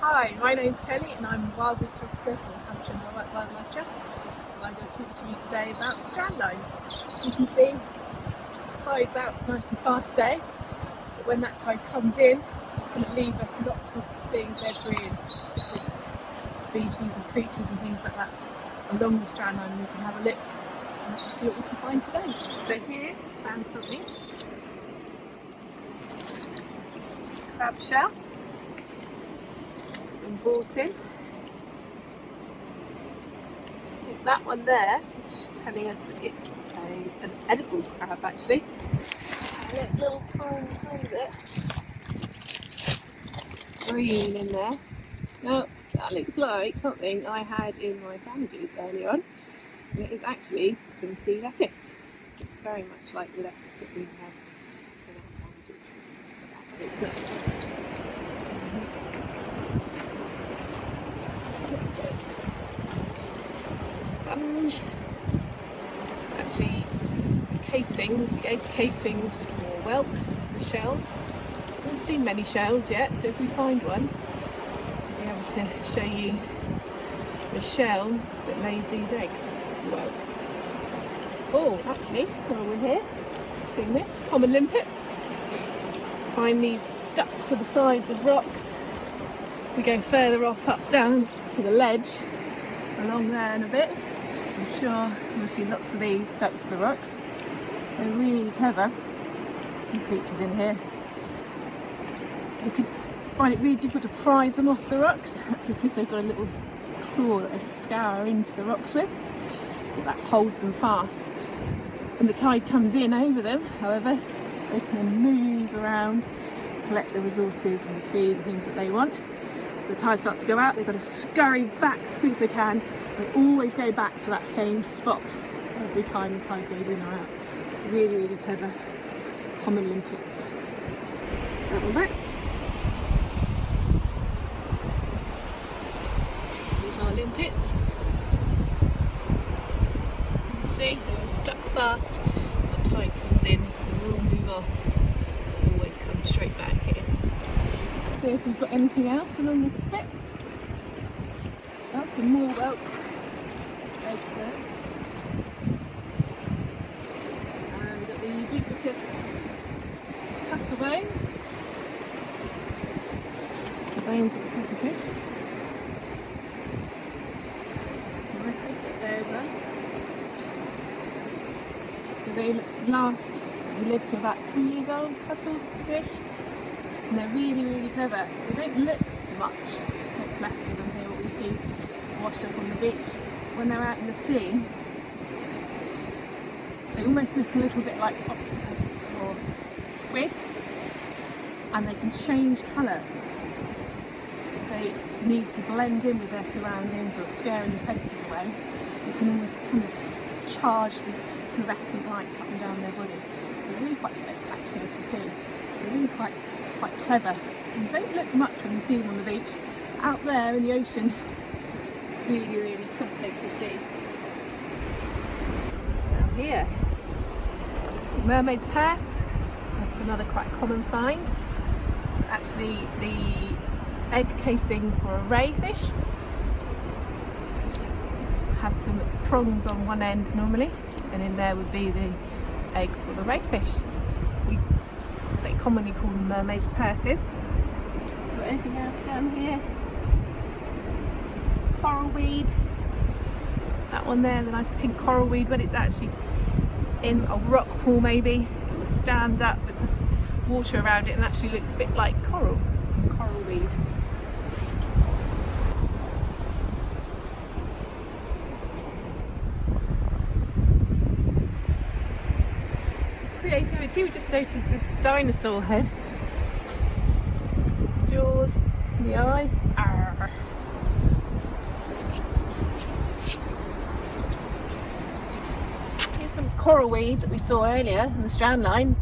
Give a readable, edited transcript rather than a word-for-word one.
Hi, my name's Kelly and I'm Wildbeach Officer for Hampshire Wildlife Trust, and I'm going to talk to you today about the Strandline. As you can see, the tide's out nice and fast today, but when that tide comes in, it's going to leave us lots of things, debris and different species and creatures and things like that along the Strandline, and we can have a look and see what we can find today. So here, I found something. Crab shell. It's been brought in. That one there is telling us that it's an edible crab actually. A little tiny bit green in there. Now that looks like something I had in my sandwiches earlier on. And it is actually some sea lettuce. It's very much like the lettuce that we have in our sandwiches. So it's nice. Sponge. It's actually the casings, the egg casings for whelks, the shells. I haven't seen many shells yet, so if we find one, I'll be able to show you the shell that lays these eggs. Whelk. Oh, actually, while we're here, seeing this, common limpet. Find these stuck to the sides of rocks. We go further up down to the ledge, along there in a bit. I'm sure you'll see lots of these stuck to the rocks. They're really clever. Some creatures in here. You could find it really difficult to prise them off the rocks. That's because they've got a little claw that they scour into the rocks with, so that holds them fast. When the tide comes in over them, however, they can then move around, collect the resources and the feed and things that they want. The tide starts to go out, they've got to scurry back as quick as they can. They always go back to that same spot every time the tide goes in or out. Really, really clever common limpets. That one back. These are limpets. You see, they're all stuck fast. The tide comes in, they will move off. They always come straight back here. See if we've got anything else along this bit. That's some more whelk eggs there. And we've got the ubiquitous castlebones. The bones of the cuttlefish. There's a nice big bit there as well. So they live to about 2 years old, cuttlefish. And they're really, really clever. They don't look much what's left of them here, what we see washed up on the beach. When they're out in the sea, they almost look a little bit like octopus or squid, and they can change colour. So if they need to blend in with their surroundings or scaring the predators away, they can almost kind of charge these fluorescent lights up and down their body. So they're really quite spectacular to see. So they're really quite clever, and don't look much when you see them on the beach. Out there in the ocean, really, really something to see. Down here, mermaid's purse. That's another quite common find. Actually, the egg casing for a ray fish. Have some prongs on one end normally, and in there would be the egg for the ray fish. They commonly call them mermaid's purses. Got anything else down here? Coral weed. That one there, the nice pink coral weed, when it's actually in a rock pool maybe, it will stand up with this water around it and actually looks a bit like coral. Some coral weed. Creativity, we just noticed this dinosaur head. Jaws, the eye. Arr. Here's some coral weed that we saw earlier in the Strandline.